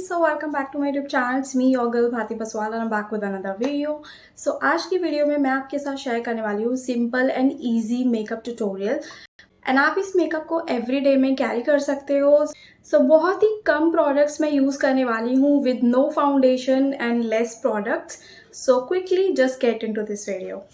so welcome back to my YouTube channel. It's me your girl Bhati Paswal and I'm back with another video. So आज की video में मैं आपके साथ share करने वाली हूँ simple and easy makeup tutorial and आप इस मेकअप को एवरीडे में कैरी कर सकते हो. सो बहुत ही कम प्रोडक्ट्स मैं यूज़ करने वाली हूँ with no foundation and less products. So quickly just get into this video.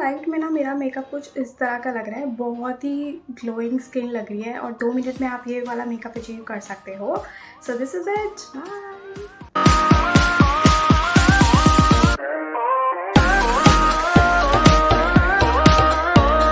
Light में ना मेरा मेकअप कुछ इस तरह का लग रहा है, बहुत ही ग्लोइंग स्किन लग रही है और 2 मिनट में आप ये वाला मेकअप अचीव कर सकते हो। So this is it.